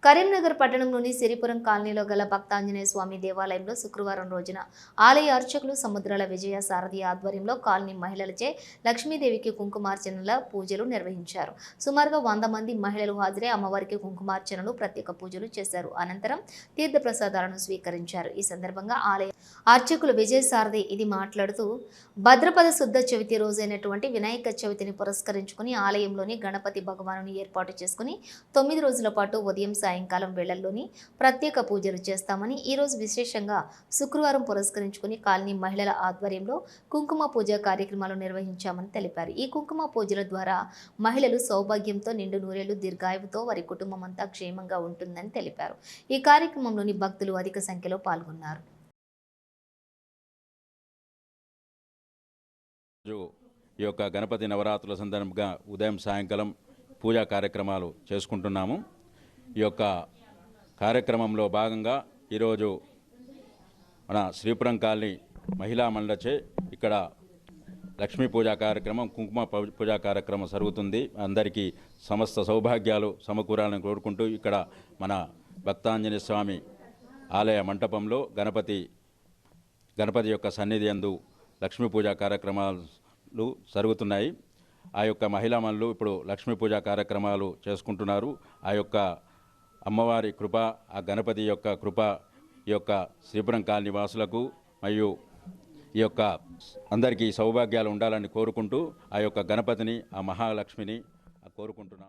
కరీంనగర్ పట్టణంలోని సిరిపురం కాలనీలో గల భక్తాంజనేయ స్వామి దేవాలయంలో శుక్రవారం రోజున ఆలయ అర్చకులు సముద్రాల విజయ సారథి ఆధ్వర్యంలో కాలనీ మహిళలచే లక్ష్మీదేవికి కుంకుమార్చనల పూజలు నిర్వహించారు. సుమారుగా 100 మంది మహిళలు హాజరై అమ్మవారికి కుంకుమార్చనలు ప్రత్యేక పూజలు చేశారు. అనంతరం తీర్థ ప్రసాదాలను స్వీకరించారు. ఈ సందర్భంగా ఆలయ అర్చకులు విజయ సారథి ఇది మాట్లాడుతూ భద్రపద శుద్ధ చవితి రోజైనటువంటి వినాయక చవితిని పురస్కరించుకుని ఆలయంలోని గణపతి భగవానుని ఏర్పాటు చేసుకుని 9 రోజుల పాటు ఉదయం సాయంకాలం వేళల్లోని ప్రత్యేక పూజలు చేస్తామని, ఈ రోజు విశేషంగా శుక్రవారం పురస్కరించుకుని కాలనీ మహిళల ఆధ్వర్యంలో కుంకుమ పూజ కార్యక్రమాలు నిర్వహించామని తెలిపారు. ఈ కుంకుమ పూజల ద్వారా మహిళలు సౌభాగ్యంతో నిండు నూరేళ్లు దీర్ఘాయువుతో వారి కుటుంబం అంతా క్షేమంగా ఉంటుందని తెలిపారు. ఈ కార్యక్రమంలోని భక్తులు అధిక సంఖ్యలో పాల్గొన్నారు. ఈ యొక్క గణపతి నవరాత్రుల సందర్భంగా ఉదయం సాయంకాలం పూజా కార్యక్రమాలు చేసుకుంటున్నాము. ఈ యొక్క కార్యక్రమంలో భాగంగా ఈరోజు మన శ్రీపురం కాలనీ మహిళా మండలిచే ఇక్కడ లక్ష్మీ పూజా కార్యక్రమం, కుంకుమ పూజా కార్యక్రమం జరుగుతుంది. అందరికీ సమస్త సౌభాగ్యాలు సమకూరాలని కోరుకుంటూ ఇక్కడ మన భక్తాంజనేయ స్వామి ఆలయ మంటపంలో గణపతి యొక్క సన్నిధి యందు లక్ష్మీ పూజా కార్యక్రమాలు జరుగుతున్నాయి. ఆ యొక్క మహిళా మనులు ఇప్పుడు లక్ష్మీ పూజా కార్యక్రమాలు చేసుకుంటున్నారు. ఆ యొక్క అమ్మవారి కృప, ఆ గణపతి యొక్క కృప ఈ యొక్క శ్రీపురం కాలనీ వాసులకు మరియు ఈ యొక్క అందరికీ సౌభాగ్యాలు ఉండాలని కోరుకుంటూ ఆ యొక్క గణపతిని, ఆ మహాలక్ష్మిని కోరుకుంటున్నాం.